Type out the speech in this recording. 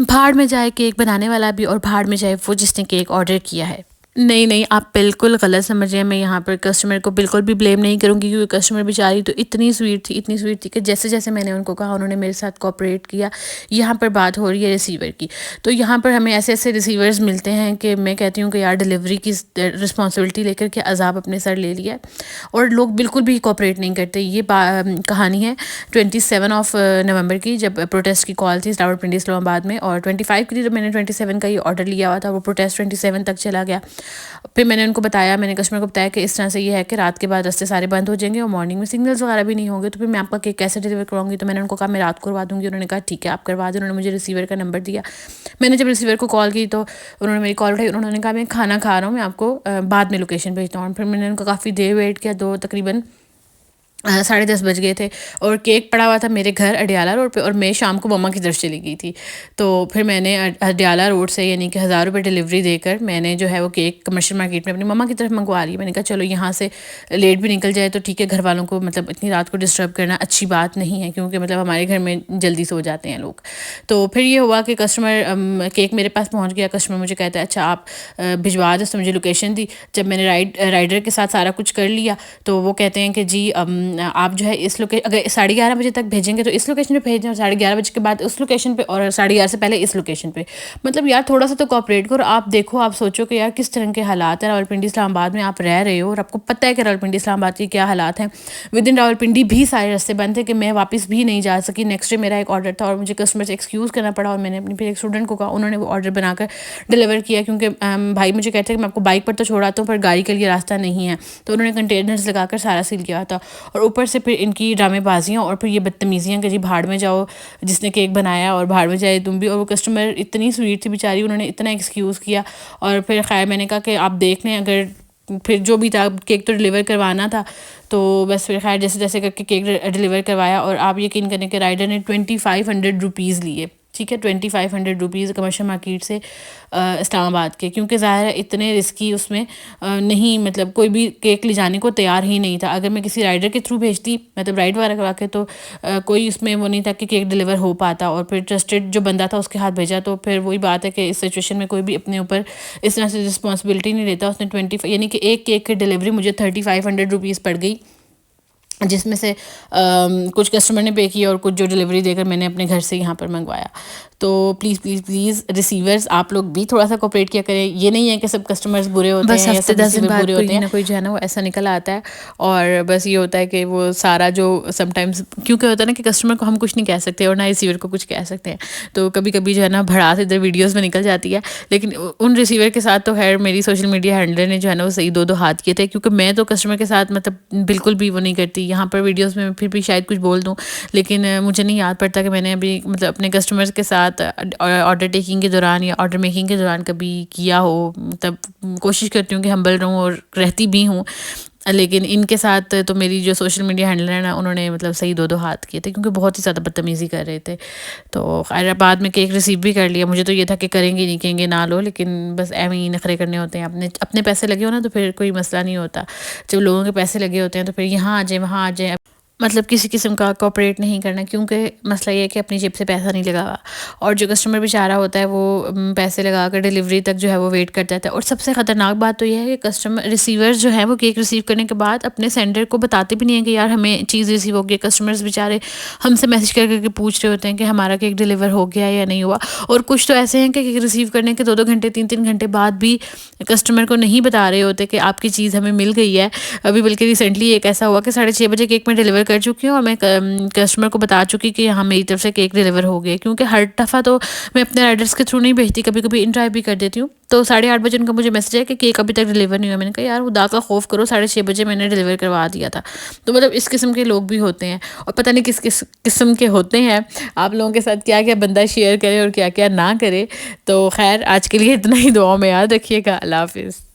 بھاڑ میں جائے کیک بنانے والا بھی، اور بھاڑ میں جائے وہ جس نے کیک آرڈر کیا ہے۔ نہیں آپ بالکل غلط سمجھ رہے ہیں، میں یہاں پر کسٹمر کو بالکل بھی بلیم نہیں کروں گی، کیونکہ کسٹمر بیچاری تو اتنی سویٹ تھی کہ جیسے جیسے میں نے ان کو کہا انہوں نے میرے ساتھ کوآپریٹ کیا۔ یہاں پر بات ہو رہی ہے ریسیور کی، تو یہاں پر ہمیں ایسے ایسے ریسیورز ملتے ہیں کہ میں کہتی ہوں کہ یار ڈیلیوری کی رسپانسبلٹی لے کر کے عذاب اپنے سر لے لیا ہے، اور لوگ بالکل بھی کوآپریٹ نہیں کرتے۔ یہ کہانی ہے 27 نومبر کی، جب پروٹیسٹ کی کال تھی راولپنڈی اسلام آباد میں، اور 25 کی تھی جب میں نے 27 کا یہ آرڈر لیا ہوا تھا، وہ پروٹیسٹ 27 تک چلا گیا۔ پھر میں نے ان کو بتایا، میں نے کسٹمر کو بتایا کہ اس طرح سے یہ ہے کہ رات کے بعد رستے سارے بند ہو جائیں گے اور مارننگ میں سگنلز وغیرہ بھی نہیں ہوں گے، تو پھر میں آپ کا کیک کیسے ڈیلیور کرواؤں گی؟ تو میں نے ان کو کہا میں رات کو کروا دوں گی۔ انہوں نے کہا ٹھیک ہے آپ کروا دیں۔ انہوں نے مجھے ریسیور کا نمبر دیا۔ میں نے جب ریسیور کو کال کی تو انہوں نے میری کال اٹھائی، انہوں نے کہا میں کھانا کھا رہا ہوں، میں آپ کو بعد میں لوکیشن بھیجتا ہوں۔ پھر میں نے ان کو کافی دیر ویٹ کیا، تقریباً 10:30 بج گئے تھے، اور کیک پڑا ہوا تھا میرے گھر اڈیالہ روڈ پہ، اور میں شام کو مما کی طرف چلی گئی تھی۔ تو پھر میں نے اڈیالہ روڈ سے یعنی کہ 1000 روپے ڈیلیوری دے کر میں نے جو ہے وہ کیک کمرشل مارکیٹ میں اپنی مما کی طرف منگوا لی۔ میں نے کہا چلو یہاں سے لیٹ بھی نکل جائے تو ٹھیک ہے، گھر والوں کو مطلب اتنی رات کو ڈسٹرب کرنا اچھی بات نہیں ہے، کیونکہ مطلب ہمارے گھر میں جلدی سو جاتے ہیں لوگ۔ تو پھر یہ ہوا کہ کسٹمر کیک میرے پاس پہنچ گیا، کسٹمر مجھے کہتا ہے اچھا آپ بھجوا دو، تو مجھے لوکیشن دی۔ جب میں نے رائڈر کے ساتھ سارا کچھ کر لیا تو وہ کہتے ہیں کہ جی آپ جو ہے اس لوکیشن اگر 11:30 بجے تک بھیجیں گے تو اس لوکیشن پہ بھیجیں، اور 11:30 بجے کے بعد اس لوکیشن پہ، اور 11:30 سے پہلے اس لوکیشن پہ۔ مطلب یار تھوڑا سا تو کوآپریٹ کرو۔ آپ دیکھو، آپ سوچو کہ یار کس طرح کے حالات ہیں راولپنڈی اسلام آباد میں آپ رہ رہے ہو، اور آپ کو پتہ ہے کہ راولپنڈی اسلام آباد کے کیا حالات ہیں۔ ودن راولپنڈی بھی سارے راستے بند تھے کہ میں واپس بھی نہیں جا سکی۔ نیکسٹ ڈے میرا ایک آرڈر تھا اور مجھے کسٹمر سے ایکسکیوز کرنا پڑا، اور میں نے اپنی پھر ایک اسٹوڈنٹ کو کہا، انہوں نے وہ آرڈر بنا کر ڈیلیور کیا، کیونکہ بھائی مجھے کہتے ہیں کہ میں آپ کو بائک پر تو چھوڑاتا ہوں پر گاڑی کے لیے راستہ نہیں ہے، تو انہوں نے کنٹینرز لگا کر سارا سیل کیا تھا۔ اور اوپر سے پھر ان کی ڈرامے بازیاں اور پھر یہ بدتمیزیاں کہ جی بھاڑ میں جاؤ جس نے کیک بنایا، اور بھاڑ میں جائے تم بھی۔ اور وہ کسٹمر اتنی سویٹ تھی بیچاری، انہوں نے اتنا ایکسکیوز کیا، اور پھر خیر میں نے کہا کہ آپ دیکھ لیں، اگر پھر جو بھی تھا کیک تو ڈیلیور کروانا تھا، تو بس پھر خیر جیسے جیسے کر کے کیک ڈیلیور کروایا، اور آپ یقین کریں کہ رائڈر نے 2500 روپیز لیے، ٹھیک ہے، 2500 روپیز کمرشل مارکیٹ سے اسلام آباد کے، کیونکہ ظاہر ہے اتنے رسکی اس میں نہیں، مطلب کوئی بھی کیک لے جانے کو تیار ہی نہیں تھا۔ اگر میں کسی رائڈر کے تھرو بھیجتی، مطلب رائڈ وغیرہ کروا کے، تو کوئی اس میں وہ نہیں تھا کہ کیک ڈیلیور ہو پاتا، اور پھر ٹرسٹڈ جو بندہ تھا اس کے ہاتھ بھیجا، تو پھر وہی بات ہے کہ اس سچویشن میں کوئی بھی اپنے اوپر اس طرح سے رسپانسبلٹی نہیں لیتا۔ اس نے 25 یعنی کہ ایک کیک کی ڈیلیوری مجھے 3500 روپیز پڑ گئی، جس میں سے کچھ کسٹمر نے پے کیا اور کچھ جو ڈیلیوری دے کر میں نے اپنے گھر سے یہاں پر منگوایا۔ تو پلیز ریسیورز آپ لوگ بھی تھوڑا سا کوآپریٹ کیا کریں۔ یہ نہیں ہے کہ سب کسٹمرز برے ہوتے بس ہیں یا ہفتے سب 10 دن ریسیور بعد برے کوئی ہوتے ہیں، نہ کوئی جو ہے نا وہ ایسا نکل آتا ہے، اور بس یہ ہوتا ہے کہ وہ سارا جو سم ٹائمز کیونکہ ہوتا ہے نا کہ کسٹمر کو ہم کچھ نہیں کہہ سکتے اور نہ ریسیور کو کچھ کہہ سکتے ہیں، تو کبھی کبھی جو ہے نا بھڑاس ادھر ویڈیوز میں نکل جاتی ہے۔ لیکن ان ریسیور کے ساتھ تو خیر میری سوشل میڈیا ہینڈلر نے جو ہے نا وہ صحیح دو ہاتھ کیے تھے، کیونکہ میں تو کسٹمر کے ساتھ مطلب بالکل بھی وہ نہیں کرتی۔ یہاں پر ویڈیوز میں پھر بھی شاید کچھ بول دوں، لیکن مجھے نہیں یاد پڑتا کہ میں نے ابھی مطلب اپنے کسٹمرز کے ساتھ آرڈر ٹیکنگ کے دوران یا آرڈر میکنگ کے دوران کبھی کیا ہو۔ مطلب کوشش کرتی ہوں کہ ہمبل رہوں، اور رہتی بھی ہوں، لیکن ان کے ساتھ تو میری جو سوشل میڈیا ہینڈلر ہے نا انہوں نے مطلب صحیح دو ہاتھ کیے تھے، کیونکہ بہت ہی زیادہ بدتمیزی کر رہے تھے۔ تو خیر بعد میں کیک ریسیو بھی کر لیا۔ مجھے تو یہ تھا کہ کریں گے نہیں، کہیں گے نہ لو، لیکن بس ایویں ہی نخرے کرنے ہوتے ہیں۔ اپنے پیسے لگے ہو نا تو پھر کوئی مسئلہ نہیں ہوتا، جب لوگوں کے پیسے لگے ہوتے ہیں تو پھر یہاں آ جائیں وہاں آ جائیں، مطلب کسی قسم کا کوآپریٹ نہیں کرنا، کیونکہ مسئلہ یہ ہے کہ اپنی جیب سے پیسہ نہیں لگا ہوا، اور جو کسٹمر بیچارہ ہوتا ہے وہ پیسے لگا کر ڈیلیوری تک جو ہے وہ ویٹ کرتا ہے۔ اور سب سے خطرناک بات تو یہ ہے کہ کسٹمر ریسیورز جو ہیں وہ کیک ریسیو کرنے کے بعد اپنے سینڈر کو بتاتے بھی نہیں ہیں کہ یار ہمیں چیز ریسیو ہو گئی۔ کسٹمرز بیچارے ہم سے میسج کر کے پوچھ رہے ہوتے ہیں کہ ہمارا کیک ڈیلیور ہو گیا یا نہیں ہوا، اور کچھ تو ایسے ہیں کہ کیک ریسیو کرنے کے 2 گھنٹے 3 گھنٹے بعد بھی کسٹمر کو نہیں بتا رہے ہوتے کہ آپ کی چیز ہمیں مل گئی ہے۔ ابھی بلکہ ریسنٹلی ایک ایسا ہوا کہ 6:30 بجے کیک میں ڈیلیور کر چکی ہوں، اور میں کسٹمر کو بتا چکی کہ ہاں میری طرف سے کیک ڈیلیور ہو گیا، کیونکہ ہر دفعہ تو میں اپنے رائڈرس کے تھرو نہیں بھیجتی، کبھی کبھی ان ڈرائیو بھی کر دیتی ہوں۔ تو 8:30 بجے ان کا مجھے میسج ہے کہ کیک ابھی تک ڈیلیور نہیں ہوا۔ میں نے کہا یار خدا کا خوف کرو، 6:30 بجے میں نے ڈیلیور کروا دیا تھا۔ تو مطلب اس قسم کے لوگ بھی ہوتے ہیں، اور پتہ نہیں کس قسم کے ہوتے ہیں۔ آپ لوگوں کے ساتھ کیا کیا بندہ شیئر کرے اور کیا کیا نہ کرے۔ تو خیر آج کے لیے اتنا ہی، دعاؤں میں یاد رکھیے گا۔ اللہ حافظ۔